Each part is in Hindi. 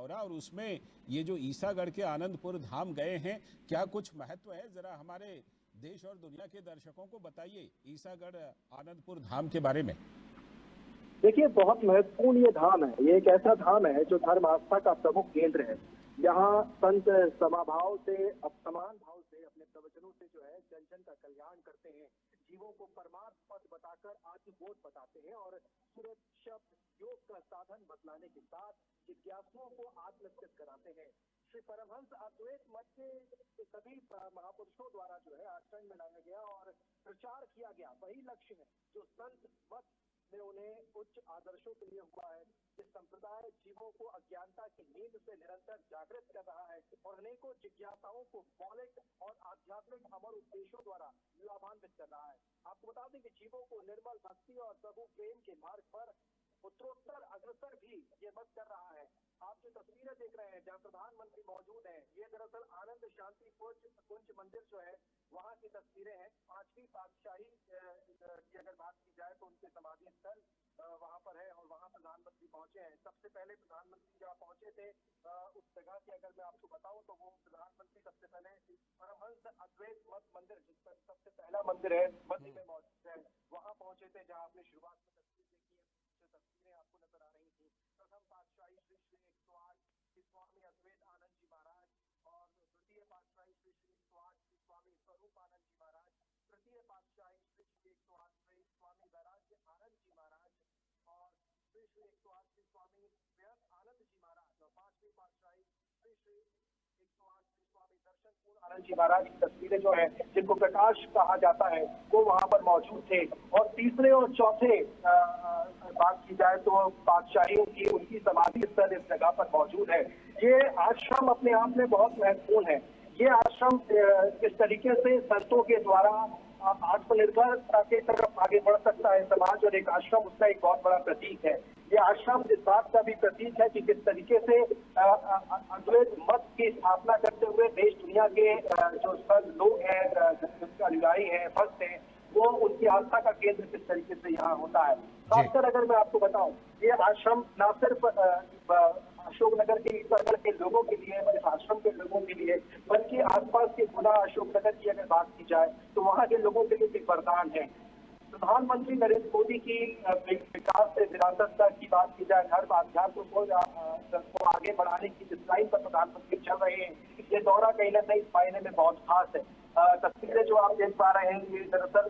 मौरा, और उसमें ये जो ईसागढ़ के आनंदपुर धाम गए हैं, क्या कुछ महत्व है? जरा हमारे देश और दुनिया के दर्शकों को बताइए ईसागढ़ आनंदपुर धाम के बारे में। देखिए, बहुत महत्वपूर्ण ये धाम है। ये एक ऐसा धाम है जो धर्म आस्था का प्रमुख केंद्र है। यहाँ संत समाभाव से, अब समान भाव से अपने प्रवचनों से जो है जन जन का कल्याण करते हैं, जीवों को परमार्थ पद बताकर आत्मबोध बताते हैं और सूरज शब्द योग का साधन बतलाने के साथ जिज्ञासुओं को आत्मस्थित कराते हैं। श्री परमहंस अद्वैत मत के सभी महापुरुषों द्वारा जो है आचरण में लाया गया और प्रचार किया गया वही लक्ष्य है जो संत मत में उन्हें उच्च आदर्शों के लिए हुआ है। इस संप्रदाय जीवों को अज्ञानता की नींद से निरंतर जागृत कर रहा है और अनेकों जिज्ञासाओं को मौलिक और आध्यात्मिक अमर उद्देश्यों द्वारा लाभान्वित कर रहा है। आपको बता दें कि जीवों को निर्मल भक्ति और प्रभु प्रेम के मार्ग पर उत्तरोत्तर अग्रसर भी ये मत कर रहा है। आप जो तस्वीरें देख रहे हैं जहाँ प्रधानमंत्री मौजूद हैं, ये दरअसल आनंद शांति कुंज मंदिर जो है वहाँ की तस्वीरें हैं। 5वीं पातशाही की अगर बात की जाए तो उनके समाधि स्थल वहाँ पर है और वहाँ प्रधानमंत्री पहुंचे हैं। सबसे पहले प्रधानमंत्री जहाँ पहुंचे थे उस जगह की अगर मैं आपको बताऊं तो वो प्रधानमंत्री सबसे पहले परमहंस अद्वैत मत मंदिर, जिसका सबसे पहला मंदिर है मध्य में मौजूद है, वहाँ पहुंचे थे जहाँ आपने शुरुआत में तस्वीर देखी है। जो तस्वीरें आपको नजर आ रही थी, प्रथम पातशाही श्री श्री 108 श्री स्वामी अद्वैत आनंद जी महाराज और द्वितीय पातशाही श्री श्री 108 श्री स्वामी स्वरूपानंद जी महाराज, तृतीय पातशाही श्री श्री 108 श्री स्वामी वैराग्य आनंद जी महाराज और श्री श्री 108 श्री स्वामी व्यर्थ आनंद जी महाराज और 5वीं पातशाही श्री श्री 108 श्री स्वामी दर्शनपुर आनंद जी महाराज की तस्वीरें जो है जिनको प्रकाश कहा जाता है वो वहां पर मौजूद थे। और तीसरे और चौथे बात की जाए तो पातशाहियों की उनकी समाधि स्थल इस जगह पर मौजूद है। ये आश्रम अपने आप में बहुत महत्वपूर्ण है। ये आश्रम किस तरीके से संतों के द्वारा आत्मनिर्भरता की तरफ आगे बढ़ सकता है समाज, और एक आश्रम उसका एक बहुत बड़ा प्रतीक है। ये आश्रम इस बात का भी प्रतीक है कि किस तरीके से अद्वैत मत की स्थापना करते हुए देश दुनिया के जो सब लोग हैं, अनुयायी हैं, भक्त हैं, वो उनकी आस्था का केंद्र किस तरीके से यहाँ होता है। खासकर अगर मैं आपको बताऊं, ये आश्रम न सिर्फ अशोकनगर के ईसागढ़ के लोगों के लिए, इस आश्रम के लोगों के लिए, बल्कि आसपास के गुना अशोकनगर की अगर बात की जाए तो वहाँ के लोगों के लिए एक वरदान है। प्रधानमंत्री नरेंद्र मोदी की विकास से विरासत की बात की जाए, धर्म अध्यात्म को आगे बढ़ाने की जिस लाइन पर प्रधानमंत्री चल रहे हैं, ये दौरा कहीं ना कहीं इस मायने में बहुत खास है। तस्वीरें जो आप देख पा रहे हैं ये दरअसल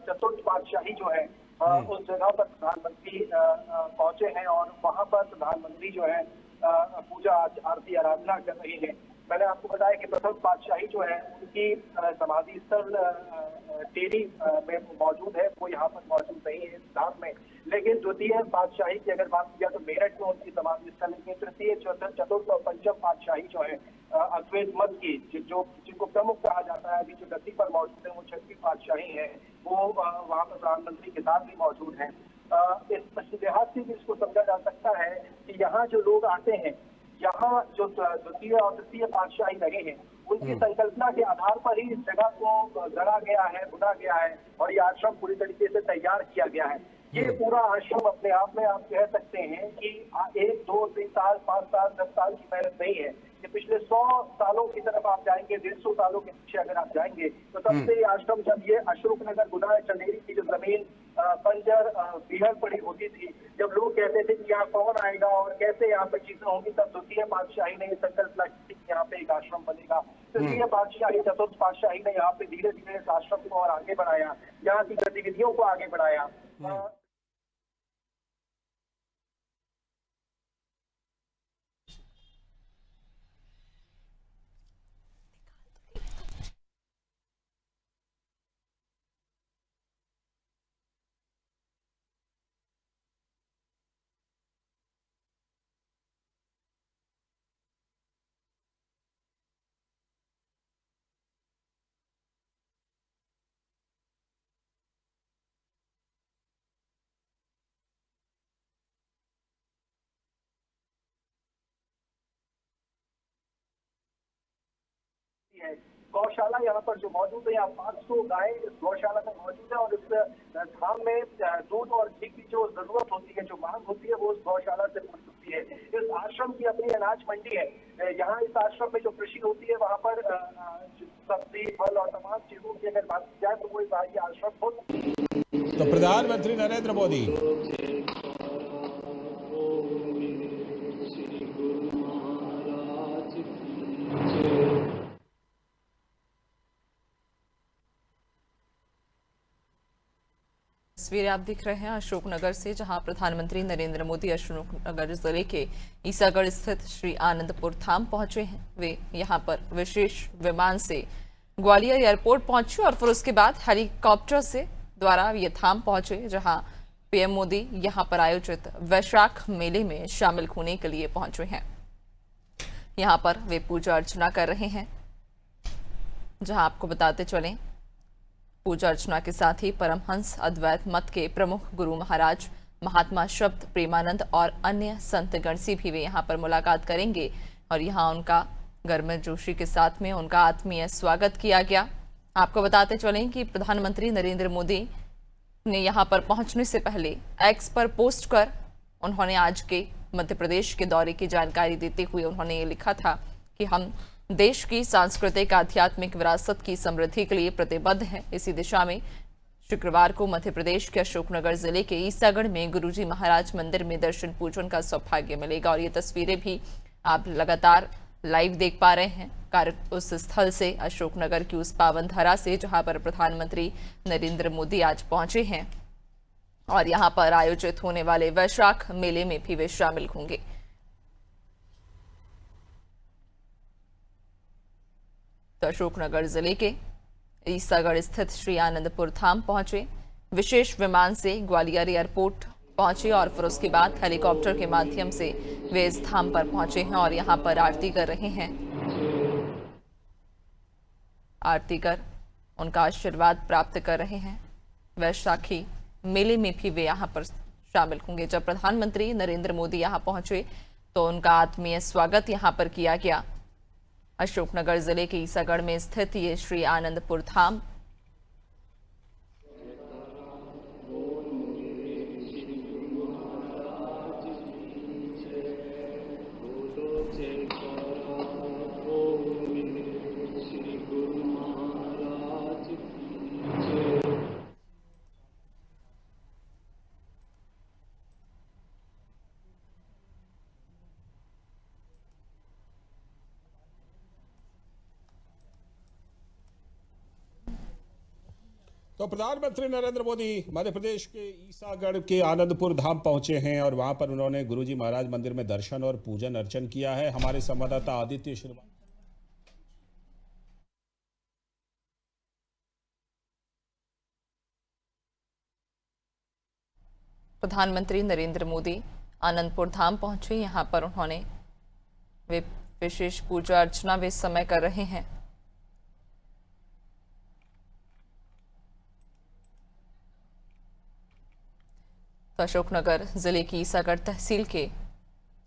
चतुर्थ पातशाही जो है उस जगह पर प्रधानमंत्री पहुंचे हैं और वहां पर प्रधानमंत्री जो है पूजा आरती आराधना कर रही है। मैंने आपको बताया कि प्रथम पातशाही जो है उनकी समाधि स्थल टेरी में मौजूद है, वो यहाँ पर मौजूद नहीं है इस धाम में। लेकिन द्वितीय पातशाही की अगर बात की जाए तो मेरठ में उनकी समाधि स्थल है। तृतीय चतुर्थ और पंचम पातशाही जो है अद्वैत मत की जिनको प्रमुख कहा जाता है, अभी जो गद्दी पर मौजूद है वो 6वीं पातशाही है, वो वहाँ पर प्रधानमंत्री के साथ भी मौजूद है। इस लिहाज से भी इसको समझा जा सकता है कि यहाँ जो लोग आते हैं, यहाँ जो द्वितीय और तृतीय पातशाही रहे हैं, उनकी संकल्पना के आधार पर ही इस जगह को गढ़ा गया है, बुना गया है और ये आश्रम पूरी तरीके से तैयार किया गया है। ये पूरा आश्रम अपने आप में आप कह सकते हैं कि 1, 2, 3 साल, 5 साल, 10 साल की मेहनत नहीं है। ये पिछले 100 सालों की तरफ आप जाएंगे, 150 सालों के पीछे अगर आप जाएंगे तो तब से ये आश्रम, जब ये अशोकनगर गुना चंदेरी की जो जमीन बंजर बिहड़ पड़ी होती थी, जब लोग कहते थे कि यहाँ कौन आएगा और कैसे यहाँ पर चीजें होंगी, तब द्वितीय पातशाही ने ये संकल्पना की कि यहाँ पे एक आश्रम बनेगा। तृतीय पातशाही, चतुर्थ पातशाही ने यहाँ पे धीरे धीरे इस आश्रम को और आगे बढ़ाया, यहाँ की गतिविधियों को आगे बढ़ाया। गौशाला यहाँ पर जो मौजूद है, यहाँ 500 गाय इस गौशाला में मौजूद है और इस धाम में दूध और घी की जो जरूरत होती है, जो मांग होती है, वो उस गौशाला से पूरी होती है। इस आश्रम की अपनी अनाज मंडी है। यहाँ इस आश्रम में जो कृषि होती है, वहाँ पर सब्जी, फल और तमाम चीजों की अगर बात की जाए तो वो ये आश्रम खुद। तो प्रधानमंत्री नरेंद्र मोदी तस्वीरें आप दिख रहे हैं अशोकनगर से, जहां प्रधानमंत्री नरेंद्र मोदी अशोकनगर जिले के ईसागढ़ स्थित श्री आनंदपुर धाम पहुंचे हैं। वे यहां पर विशेष विमान से ग्वालियर एयरपोर्ट पहुंचे और फिर उसके बाद हेलीकॉप्टर से द्वारा ये धाम पहुंचे, जहां पीएम मोदी यहां पर आयोजित वैशाख मेले में शामिल होने के लिए पहुंचे हैं। यहां पर वे पूजा अर्चना कर रहे हैं, जहां आपको बताते चलें पूजा अर्चना के साथ ही परमहंस अद्वैत मत के प्रमुख गुरु महाराज महात्मा शब्द प्रेमानंद और अन्य संतगण से भी वे यहाँ पर मुलाकात करेंगे और यहाँ उनका गर्मजोशी के साथ में उनका आत्मीय स्वागत किया गया। आपको बताते चलें कि प्रधानमंत्री नरेंद्र मोदी ने यहाँ पर पहुंचने से पहले एक्स पर पोस्ट कर उन्होंने आज के मध्य प्रदेश के दौरे की जानकारी देते हुए उन्होंने ये लिखा था कि हम देश की सांस्कृतिक आध्यात्मिक विरासत की समृद्धि के लिए प्रतिबद्ध हैं। इसी दिशा में शुक्रवार को मध्य प्रदेश के अशोकनगर जिले के ईसागढ़ में गुरुजी महाराज मंदिर में दर्शन पूजन का सौभाग्य मिलेगा और ये तस्वीरें भी आप लगातार लाइव देख पा रहे हैं उस स्थल से, अशोकनगर की उस पावन धरा से जहां पर प्रधानमंत्री नरेंद्र मोदी आज पहुंचे हैं और यहां पर आयोजित होने वाले वैशाख मेले में भी वे शामिल होंगे। तो अशोकनगर जिले के ईसागढ़ स्थित श्री आनंदपुर धाम पहुंचे, विशेष विमान से ग्वालियर एयरपोर्ट पहुंचे और फिर उसके बाद हेलीकॉप्टर के माध्यम से वे इस धाम पर पहुंचे हैं और यहां पर आरती कर रहे हैं। आरती कर उनका आशीर्वाद प्राप्त कर रहे हैं। वैशाखी मेले में भी वे यहां पर शामिल होंगे। जब प्रधानमंत्री नरेंद्र मोदी यहां पहुंचे तो उनका आत्मीय स्वागत यहां पर किया गया। अशोकनगर जिले के ईसागढ़ में स्थित ये श्री आनंदपुर धाम तो प्रधानमंत्री नरेंद्र मोदी मध्य प्रदेश के ईसागढ़ के आनंदपुर धाम पहुंचे हैं और वहां पर उन्होंने गुरुजी महाराज मंदिर में दर्शन और पूजन अर्चन किया है। हमारे संवाददाता आदित्य श्रीवास्तव। प्रधानमंत्री नरेंद्र मोदी आनंदपुर धाम पहुंचे। यहां पर उन्होंने वे विशेष पूजा अर्चना वे समय कर रहे हैं। तो अशोकनगर जिले की ईसागढ़ तहसील के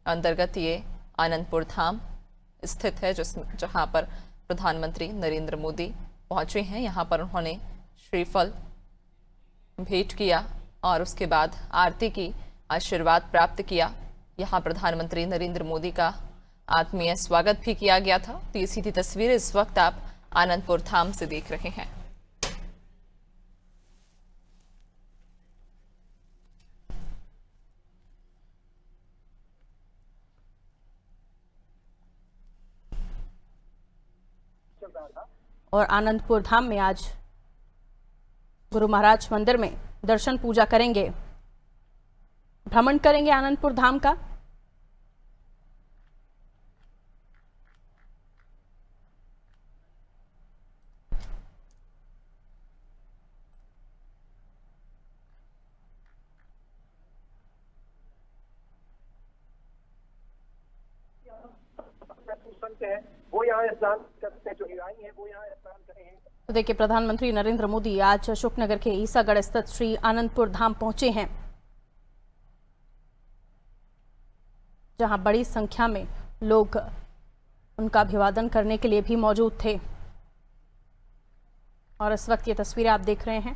अंतर्गत ये आनंदपुर धाम स्थित है, जहां पर प्रधानमंत्री नरेंद्र मोदी पहुंचे हैं। यहां पर उन्होंने श्रीफल भेंट किया और उसके बाद आरती की आशीर्वाद प्राप्त किया। यहां प्रधानमंत्री नरेंद्र मोदी का आत्मीय स्वागत भी किया गया था। तो ये सीधी तस्वीरें इस वक्त आप आनंदपुर धाम से देख रहे हैं। और आनंदपुर धाम में आज गुरु महाराज मंदिर में दर्शन पूजा करेंगे, भ्रमण करेंगे आनंदपुर धाम का। वो यहाँ स्नान करते हैं, जो ईरानी है वो यहाँ स्नान करें। तो देखिए, प्रधानमंत्री नरेंद्र मोदी आज अशोकनगर के ईसागढ़ स्थित श्री आनंदपुर धाम पहुंचे हैं, जहां बड़ी संख्या में लोग उनका अभिवादन करने के लिए भी मौजूद थे। और इस वक्त ये तस्वीरें आप देख रहे हैं।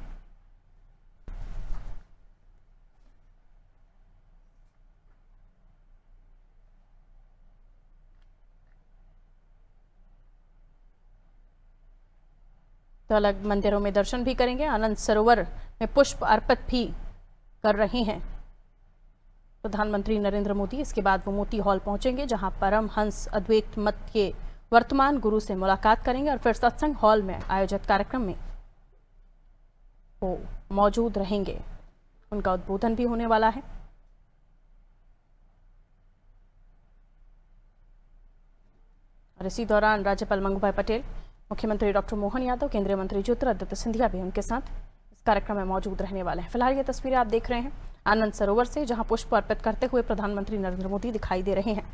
तो अलग मंदिरों में दर्शन भी करेंगे, आनंद सरोवर में पुष्प अर्पित भी कर रहे हैं प्रधानमंत्री नरेंद्र मोदी। इसके बाद वो मोती हॉल पहुंचेंगे, जहां परमहंस अद्वैत मत के वर्तमान गुरु से मुलाकात करेंगे और फिर सत्संग हॉल में आयोजित कार्यक्रम में वो मौजूद रहेंगे। उनका उद्बोधन भी होने वाला है। और इसी दौरान राज्यपाल मंगूभाई पटेल, मुख्यमंत्री डॉक्टर मोहन यादव, केंद्रीय मंत्री ज्योतिरादित्य सिंधिया भी उनके साथ इस कार्यक्रम में मौजूद रहने वाले हैं। फिलहाल ये तस्वीरें आप देख रहे हैं आनंद सरोवर से, जहां पुष्प अर्पित करते हुए प्रधानमंत्री नरेंद्र मोदी दिखाई दे रहे हैं।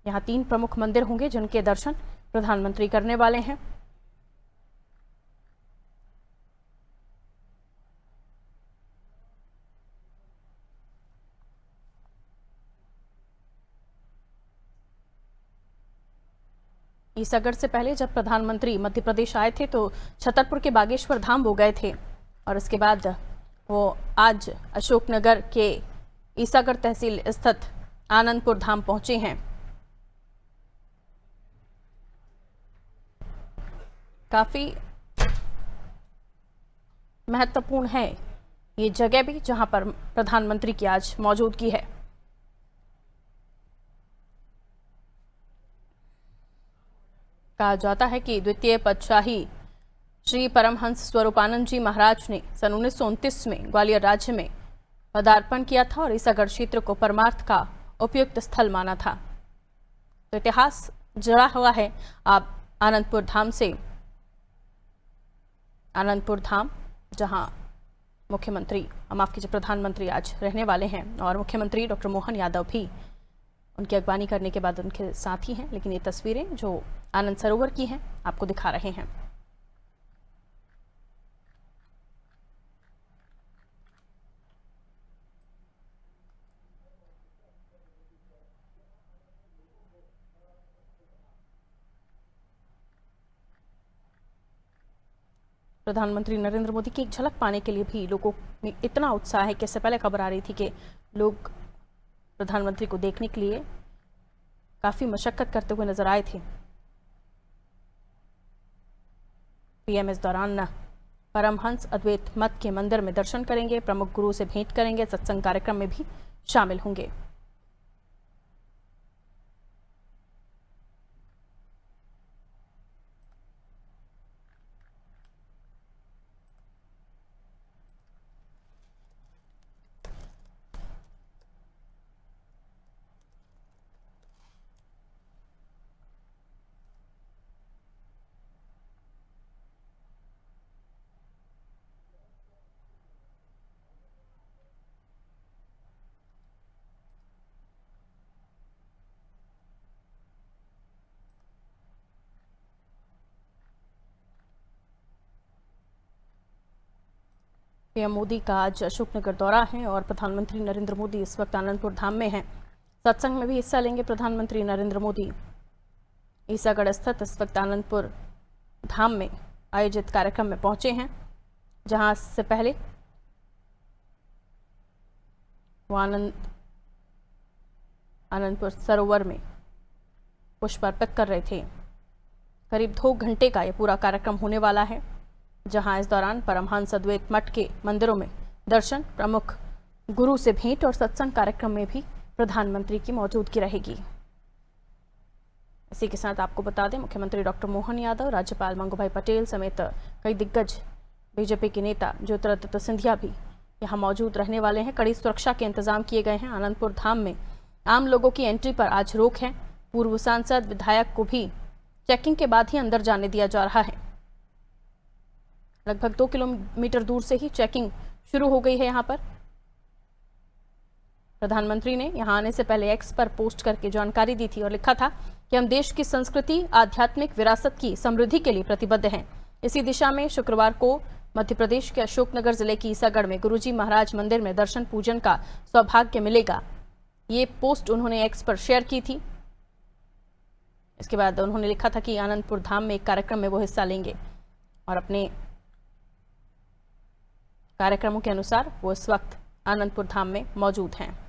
यहाँ 3 प्रमुख मंदिर होंगे जिनके दर्शन प्रधानमंत्री करने वाले हैं। ईसागढ़ से पहले जब प्रधानमंत्री मध्य प्रदेश आए थे तो छतरपुर के बागेश्वर धाम वो गए थे और इसके बाद वो आज अशोकनगर के ईसागढ़ तहसील स्थित आनंदपुर धाम पहुंचे हैं। काफी महत्वपूर्ण है ये जगह भी, जहां पर प्रधानमंत्री की आज मौजूदगी है। कहा जाता है कि द्वितीय पातशाही श्री परमहंस स्वरूपानंद जी महाराज ने सन 1929 में ग्वालियर राज्य में पदार्पण किया था और ईसागढ़ क्षेत्र को परमार्थ का उपयुक्त स्थल माना था। तो इतिहास जुड़ा हुआ है आप आनंदपुर धाम से। आनंदपुर धाम जहां मुख्यमंत्री, माफ कीजिए, प्रधानमंत्री आज रहने वाले हैं और मुख्यमंत्री डॉक्टर मोहन यादव भी उनकी अगवानी करने के बाद उनके साथ ही हैं। लेकिन ये तस्वीरें जो आनंद सरोवर की हैं आपको दिखा रहे हैं। प्रधानमंत्री नरेंद्र मोदी की एक झलक पाने के लिए भी लोगों में इतना उत्साह है कि इससे पहले खबर आ रही थी कि लोग प्रधानमंत्री को देखने के लिए काफी मशक्कत करते हुए नजर आए थे। पीएम इस दौरान परमहंस अद्वैत मत के मंदिर में दर्शन करेंगे, प्रमुख गुरु से भेंट करेंगे, सत्संग कार्यक्रम में भी शामिल होंगे। पीएम मोदी का आज अशोकनगर दौरा है और प्रधानमंत्री नरेंद्र मोदी इस वक्त आनंदपुर धाम में हैं। सत्संग में भी हिस्सा लेंगे प्रधानमंत्री नरेंद्र मोदी। ईसागढ़ स्थित इस वक्त आनंदपुर धाम में आयोजित कार्यक्रम में पहुंचे हैं, जहां से पहले वो आनंदपुर सरोवर में पुष्प अर्पित कर रहे थे। करीब 2 घंटे का ये पूरा कार्यक्रम होने वाला है, जहां इस दौरान परमहंस अद्वैत मठ के मंदिरों में दर्शन, प्रमुख गुरु से भेंट और सत्संग कार्यक्रम में भी प्रधानमंत्री की मौजूदगी रहेगी। इसी के साथ आपको बता दें, मुख्यमंत्री डॉक्टर मोहन यादव, राज्यपाल मंगूभाई पटेल समेत कई दिग्गज बीजेपी के नेता ज्योतिरादित्य सिंधिया भी यहां मौजूद रहने वाले हैं। कड़ी सुरक्षा के इंतजाम किए गए हैं। आनंदपुर धाम में आम लोगों की एंट्री पर आज रोक है। पूर्व सांसद, विधायक को भी चेकिंग के बाद ही अंदर जाने दिया जा रहा है। लगभग 2 किलोमीटर दूर से ही चेकिंग शुरू हो गई है। यहाँ पर प्रधानमंत्री ने यहाँ आने से पहले एक्स पर पोस्ट करके जानकारी दी थी और लिखा था कि हम देश की संस्कृति, आध्यात्मिक विरासत की समृद्धि के लिए प्रतिबद्ध हैं। इसी दिशा में शुक्रवार को मध्य प्रदेश के अशोकनगर जिले की ईसागढ़ में गुरुजी महाराज मंदिर में दर्शन पूजन का सौभाग्य मिलेगा। ये पोस्ट उन्होंने एक्स पर शेयर की थी। इसके बाद उन्होंने लिखा था कि आनंदपुर धाम में एक कार्यक्रम में वो हिस्सा लेंगे और अपने कार्यक्रमों के अनुसार वो इस वक्त आनंदपुर धाम में मौजूद हैं।